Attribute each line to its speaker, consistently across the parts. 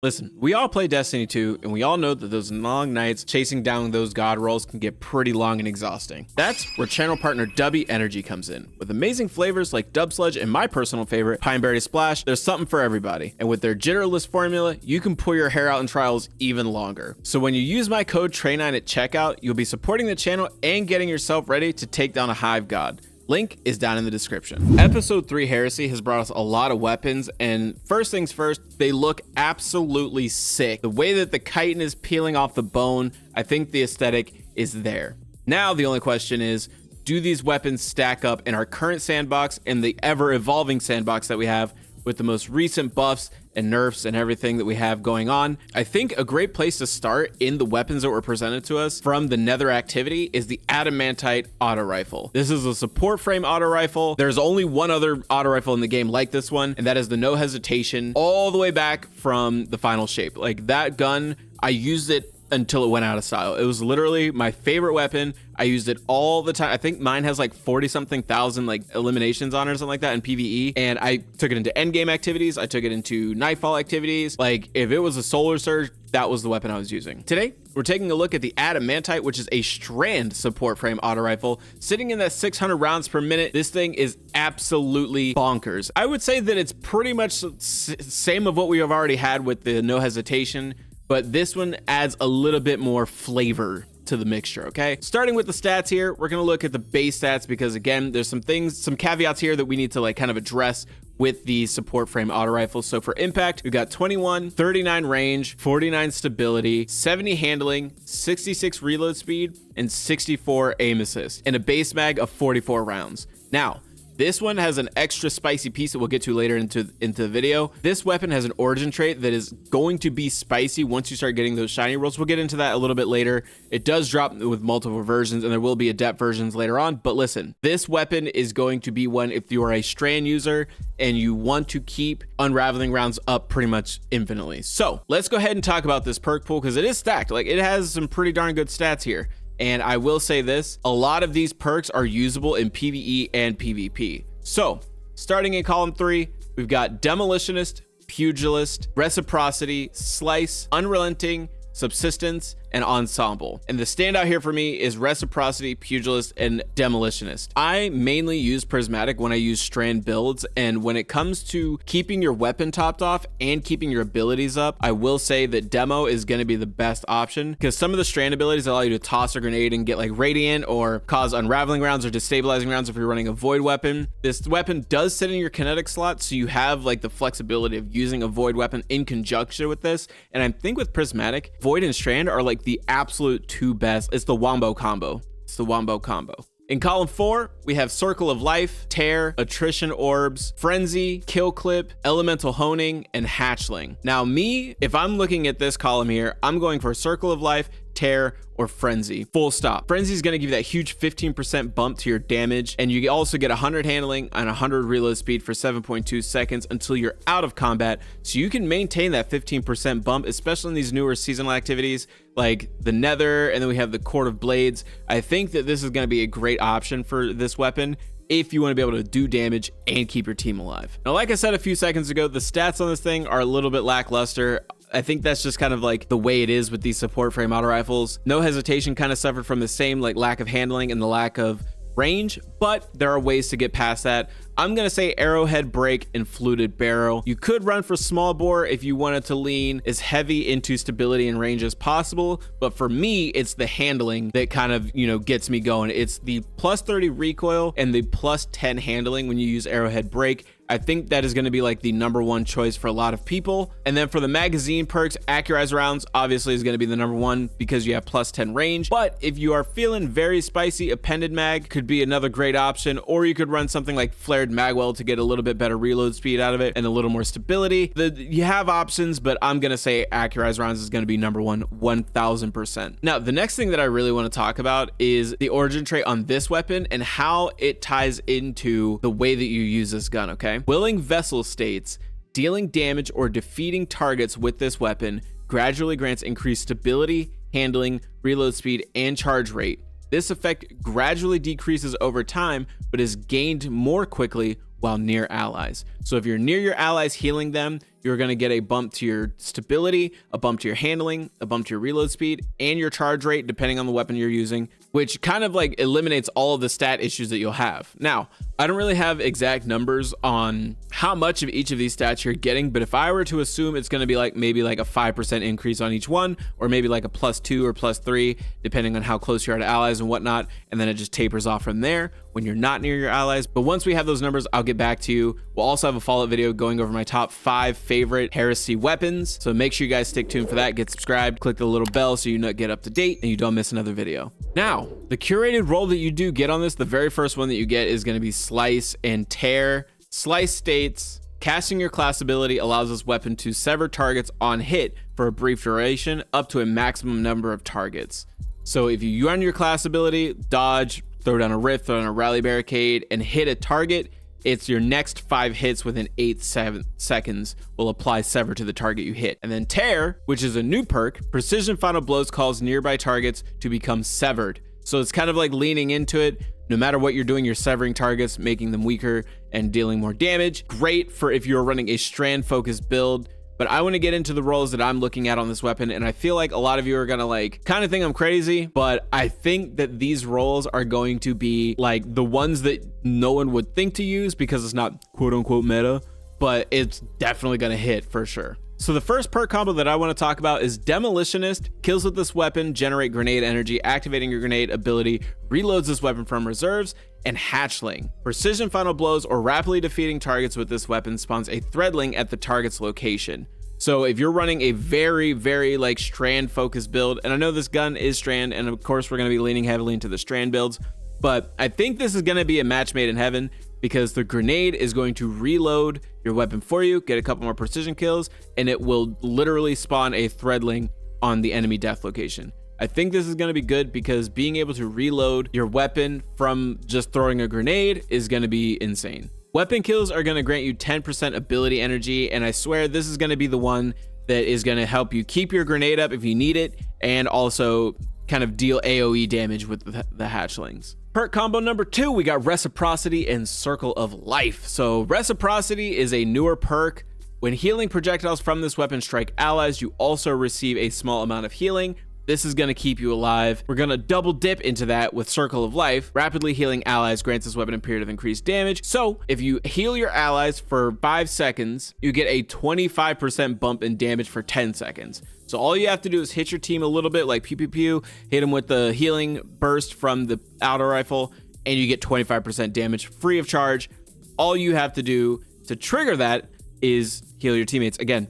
Speaker 1: Listen, we all play Destiny 2, and we all know that those long nights chasing down those god rolls can get pretty long and exhausting. That's where channel partner Dubby Energy comes in. With amazing flavors like Dub Sludge and my personal favorite, Pineberry Splash, there's something for everybody. And with their jitterless formula, you can pull your hair out in trials even longer. So when you use my code TREY9 at checkout, you'll be supporting the channel and getting yourself ready to take down a hive god. Link is down in the description. Episode 3 Heresy has brought us a lot of weapons, and first things first, they look absolutely sick. The way that the chitin is peeling off the bone, I think the aesthetic is there. Now the only question is, do these weapons stack up in our current sandbox and the ever-evolving sandbox that we have with the most recent buffs and nerfs and everything that we have going on? I think a great place to start in the weapons that were presented to us from the Nether activity is the Adamantite auto rifle. This is a support frame auto rifle. There's only one other auto rifle in the game like this one, and that is the No Hesitation, all the way back from the final shape. Like, that gun, I used it until it went out of style. It was literally my favorite weapon. I used it all the time. I think mine has like 40 something thousand like eliminations on it or something like that in PvE. And I took it into endgame activities. I took it into nightfall activities. Like, if it was a solar surge, that was the weapon I was using. Today, we're taking a look at the Adamantite, which is a Strand support frame auto rifle sitting in that 600 rounds per minute. This thing is absolutely bonkers. I would say that it's pretty much same of what we have already had with the No Hesitation, but this one adds a little bit more flavor to the mixture. Okay, starting with the stats here, we're going to look at the base stats because, again, there's some caveats here that we need to like kind of address with the support frame auto rifle. So for impact, we've got 21, 39 range, 49 stability, 70 handling, 66 reload speed, and 64 aim assist, and a base mag of 44 rounds. Now, this one has an extra spicy piece that we'll get to later into the video. This weapon has an origin trait that is going to be spicy once you start getting those shiny rolls. We'll get into that a little bit later. It does drop with multiple versions, and there will be adept versions later on. But listen, this weapon is going to be one if you are a Strand user and you want to keep unraveling rounds up pretty much infinitely. So let's go ahead and talk about this perk pool because it is stacked. Like, it has some pretty darn good stats here. And I will say this, a lot of these perks are usable in PvE and PvP. So starting in column 3, we've got Demolitionist, Pugilist, Reciprocity, Slice, Unrelenting, Subsistence, and Ensemble. And the standout here for me is Reciprocity, Pugilist, and Demolitionist. I mainly use Prismatic when I use Strand builds, and when it comes to keeping your weapon topped off and keeping your abilities up, I will say that Demo is going to be the best option because some of the Strand abilities allow you to toss a grenade and get like Radiant or cause unraveling rounds or destabilizing rounds if you're running a Void weapon. This weapon does sit in your kinetic slot, so you have like the flexibility of using a Void weapon in conjunction with this. And I think with Prismatic, Void and Strand are like the absolute two best. It's the wombo combo. It's the wombo combo. In column 4, we have Circle of Life, Tear, Attrition Orbs, Frenzy, Kill Clip, Elemental Honing, and Hatchling. Now me, if I'm looking at this column here, I'm going for Circle of Life, Tear, or Frenzy. Full stop. Frenzy is going to give you that huge 15% bump to your damage, and you also get 100 handling and 100 reload speed for 7.2 seconds until you're out of combat, so you can maintain that 15% bump, especially in these newer seasonal activities like the Nether, and then we have the Court of Blades. I think that this is going to be a great option for this weapon if you want to be able to do damage and keep your team alive. Now, like I said a few seconds ago, the stats on this thing are a little bit lackluster. I think that's just kind of like the way it is with these support frame auto rifles. No Hesitation kind of suffered from the same like lack of handling and the lack of range, but there are ways to get past that. I'm going to say Arrowhead Break and Fluted Barrel. You could run for Small Bore if you wanted to lean as heavy into stability and range as possible, but for me, it's the handling that kind of, you know, gets me going. It's the plus 30 recoil and the plus 10 handling when you use Arrowhead Break. I think that is going to be like the #1 choice for a lot of people. And then for the magazine perks, Accurize Rounds obviously is going to be the #1 because you have plus 10 range. But if you are feeling very spicy, Appended Mag could be another great option, or you could run something like Flared Magwell to get a little bit better reload speed out of it and a little more stability. You have options, but I'm going to say Accurize Rounds is going to be #1 1000%. Now, the next thing that I really want to talk about is the origin trait on this weapon and how it ties into the way that you use this gun, okay? Willing Vessel states, dealing damage or defeating targets with this weapon gradually grants increased stability, handling, reload speed, and charge rate. This effect gradually decreases over time, but is gained more quickly while near allies. So if you're near your allies healing them, you're going to get a bump to your stability, a bump to your handling, a bump to your reload speed, and your charge rate, depending on the weapon you're using, which kind of like eliminates all of the stat issues that you'll have. Now, I don't really have exact numbers on how much of each of these stats you're getting, but if I were to assume it's going to be like maybe like a 5% increase on each one, or maybe like a +2 or +3, depending on how close you are to allies and whatnot, and then it just tapers off from there when you're not near your allies. But once we have those numbers, I'll get back to you. We'll also have a follow-up video going over my top 5 favorite Heresy weapons, so make sure you guys stick tuned for that. Get subscribed, click the little bell so you get up to date and you don't miss another video. Now, the curated role that you do get on this, the very first one that you get is going to be Slice and Tear. Slice states, casting your class ability allows this weapon to sever targets on hit for a brief duration up to a maximum number of targets. So if you run your class ability, dodge, throw down a rift, throw down a rally barricade, and hit a target, it's your next 5 hits within 8 seconds will apply sever to the target you hit. And then Tear, which is a new perk, precision final blows cause nearby targets to become severed. So it's kind of like leaning into it. No matter what you're doing, you're severing targets, making them weaker and dealing more damage. Great for if you're running a strand focused build. But I want to get into the roles that I'm looking at on this weapon, and I feel like a lot of you are gonna like kind of think I'm crazy, but I think that these roles are going to be like the ones that no one would think to use because it's not quote unquote meta, but it's definitely gonna hit for sure. So the first perk combo that I want to talk about is Demolitionist. Kills with this weapon generate grenade energy, activating your grenade ability, reloads this weapon from reserves, and Hatchling. Precision final blows or rapidly defeating targets with this weapon spawns a threadling at the target's location. So if you're running a very like strand focused build, and I know this gun is strand, and of course we're going to be leaning heavily into the strand builds, but I think this is going to be a match made in heaven because the grenade is going to reload your weapon for you, get a couple more precision kills, and it will literally spawn a threadling on the enemy death location. I think this is going to be good because being able to reload your weapon from just throwing a grenade is going to be insane. Weapon kills are going to grant you 10% ability energy, and I swear this is going to be the one that is going to help you keep your grenade up if you need it, and also kind of deal AoE damage with the hatchlings. Perk combo number 2, we got Reciprocity and Circle of Life. So Reciprocity is a newer perk. When healing projectiles from this weapon strike allies, you also receive a small amount of healing. This is going to keep you alive. We're going to double dip into that with Circle of Life. Rapidly healing allies grants this weapon a period of increased damage. So if you heal your allies for 5 seconds, you get a 25% bump in damage for 10 seconds. So all you have to do is hit your team a little bit, like pew pew pew, hit them with the healing burst from the auto rifle, and you get 25% damage free of charge. All you have to do to trigger that is heal your teammates. Again,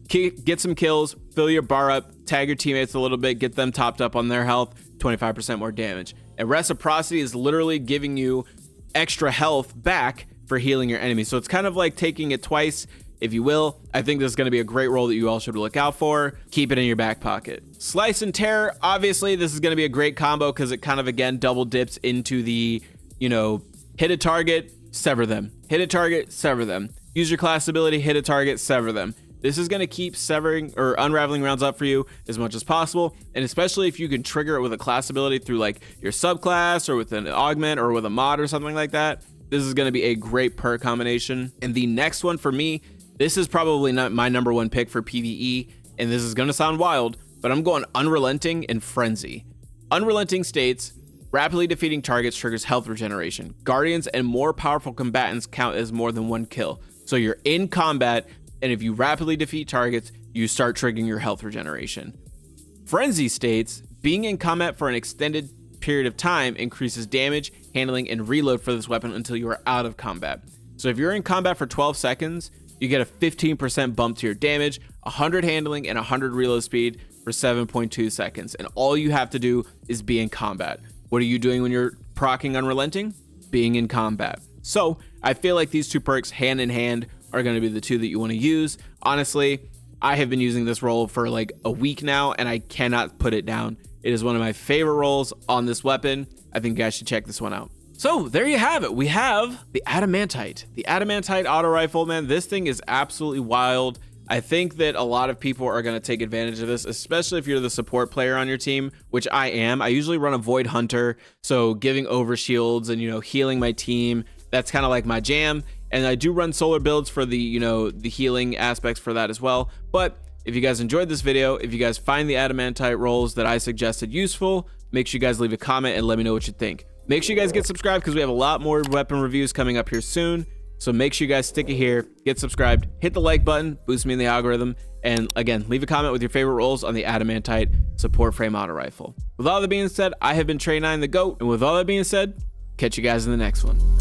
Speaker 1: get some kills, fill your bar up, tag your teammates a little bit, get them topped up on their health, 25% more damage. And Reciprocity is literally giving you extra health back for healing your enemies. So it's kind of like taking it twice, if you will. I think this is going to be a great role that you all should look out for. Keep it in your back pocket. Slice and Tear, obviously this is going to be a great combo because it kind of, again, double dips into the, hit a target, sever them. Hit a target, sever them. Use your class ability, hit a target, sever them. This is going to keep severing or unraveling rounds up for you as much as possible. And especially if you can trigger it with a class ability through like your subclass or with an augment or with a mod or something like that, this is going to be a great perk combination. And the next one for me, this is probably not my number 1 pick for PvE. And this is going to sound wild, but I'm going Unrelenting and Frenzy. Unrelenting states, rapidly defeating targets triggers health regeneration. Guardians and more powerful combatants count as more than 1 kill. So you're in combat, and if you rapidly defeat targets, you start triggering your health regeneration. Frenzy states, being in combat for an extended period of time increases damage, handling, and reload for this weapon until you are out of combat. So if you're in combat for 12 seconds, you get a 15% bump to your damage, 100 handling, and 100 reload speed for 7.2 seconds. And all you have to do is be in combat. What are you doing when you're proccing Unrelenting? Being in combat. So I feel like these 2 perks hand in hand are going to be the 2 that you want to use. Honestly, I have been using this role for like a week now, and I cannot put it down. It is one of my favorite roles on this weapon. I think you guys should check this one out. So there you have it. We have the Adamantite. The Adamantite auto rifle, man, this thing is absolutely wild. I think that a lot of people are going to take advantage of this, especially if you're the support player on your team, which I am. I usually run a Void Hunter, so giving over shields and, healing my team, that's kind of like my jam. And I do run solar builds for the, you know, the healing aspects for that as well. But if you guys enjoyed this video, if you guys find the Adamantite rolls that I suggested useful, make sure you guys leave a comment and let me know what you think. Make sure you guys get subscribed because we have a lot more weapon reviews coming up here soon. So make sure you guys stick it here, get subscribed, hit the like button, boost me in the algorithm, and again, leave a comment with your favorite rolls on the Adamantite support frame auto rifle. With all that being said, I have been Trey9 the GOAT, and with all that being said, catch you guys in the next one.